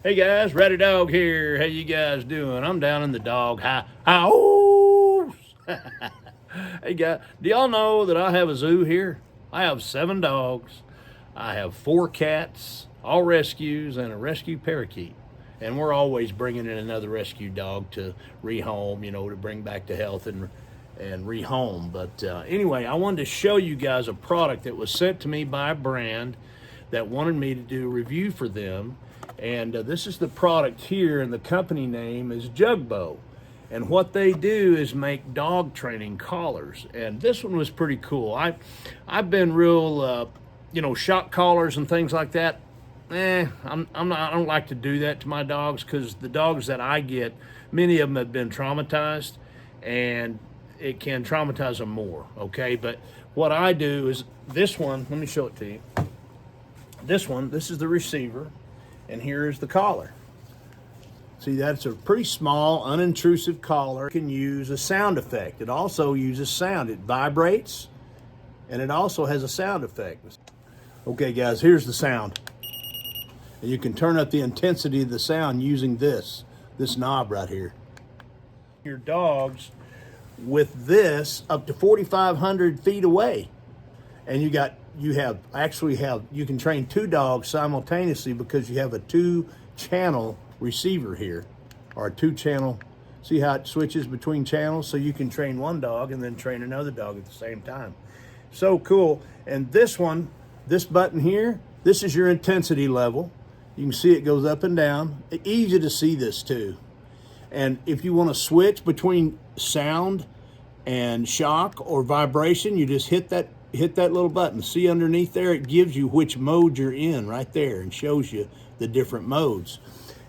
Hey guys, RowdyDawg here. How you guys doing? I'm down in the dog house. Hey guys, do y'all know that I have a zoo here? I have 7 dogs. I have 4 cats, all rescues, and a rescue parakeet. And we're always bringing in another rescue dog to rehome, to bring back to health and rehome. But anyway, I wanted to show you guys a product that was sent to me by a brand that wanted me to do a review for them. And this is the product here, and the company name is Jugbow. And what they do is make dog training collars. And this one was pretty cool. I've been real, shock collars and things like that. I don't like to do that to my dogs, because the dogs that I get, many of them have been traumatized, and it can traumatize them more. Okay, but what I do is this one. Let me show it to you. This is the receiver. And here's the collar. See, that's a pretty small, unintrusive collar. You can use a sound effect. It also uses sound. It vibrates, and it also has a sound effect. Okay, guys, here's the sound. And you can turn up the intensity of the sound using this knob right here. Your dogs with this up to 4,500 feet away. And you can train 2 dogs simultaneously, because you have a 2-channel receiver here, or a 2-channel. See how it switches between channels? So you can train one dog and then train another dog at the same time. So cool. And this one, this button here, this is your intensity level. You can see it goes up and down. Easy to see this too. And if you want to switch between sound and shock or vibration, you just hit that little button. See underneath there, it gives you which mode you're in right there and shows you the different modes.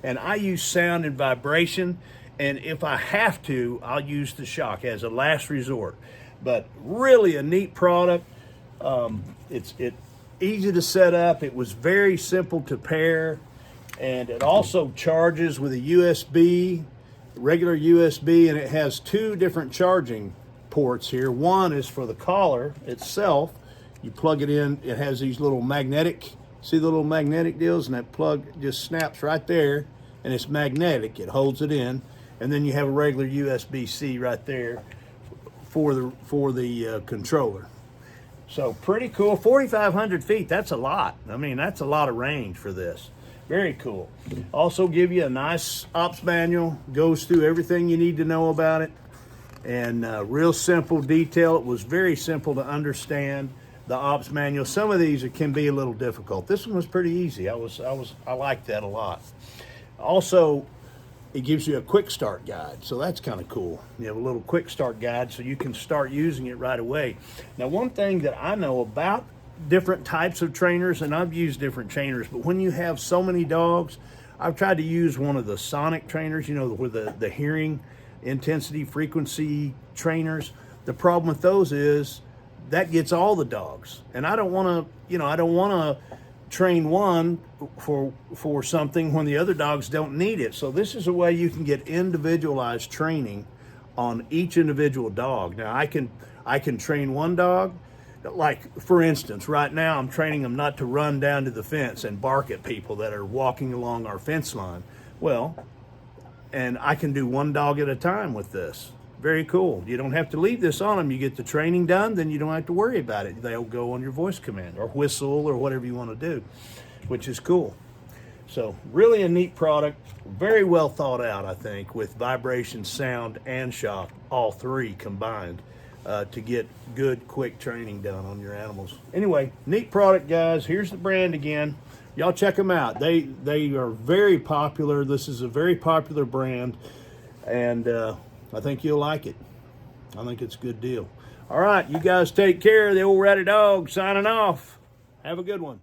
And I use sound and vibration, and if I have to, I'll use the shock as a last resort. But really a neat product. It's easy to set up. It was very simple to pair, and it also charges with a USB, regular USB, and it has 2 different charging ports here. One is for the collar itself. You plug it in. It has these little magnetic, see the little magnetic deals, and that plug just snaps right there, and it's magnetic. It holds it in. And then you have a regular USB-C right there for the controller. So pretty cool. 4,500 feet, that's a lot. I mean, that's a lot of range for this. Very cool. Also give you a nice ops manual, goes through everything you need to know about it. And real simple detail. It was very simple to understand, the ops manual. Some of these can be a little difficult. This one was pretty easy. I liked that a lot. Also, it gives you a quick start guide, so that's kind of cool. You have a little quick start guide, so you can start using it right away. Now, one thing that I know about different types of trainers, and I've used different trainers, but when you have so many dogs, I've tried to use one of the sonic trainers, with the hearing intensity frequency trainers. The problem with those is that gets all the dogs, and I don't want to train one for something when the other dogs don't need it. So this is a way you can get individualized training on each individual dog. Now I can train one dog, like for instance, right now I'm training them not to run down to the fence and bark at people that are walking along our fence line. Well, and I can do one dog at a time with this. Very cool. You don't have to leave this on them. You get the training done, then you don't have to worry about it. They'll go on your voice command or whistle or whatever you want to do, which is cool. So really a neat product, very well thought out, I think, with vibration, sound, and shock, all 3 combined, to get good, quick training done on your animals. Anyway, neat product, guys. Here's the brand again. Y'all check them out. They are very popular. This is a very popular brand, and I think you'll like it. I think it's a good deal. All right, you guys take care. The old RowdyDawg signing off. Have a good one.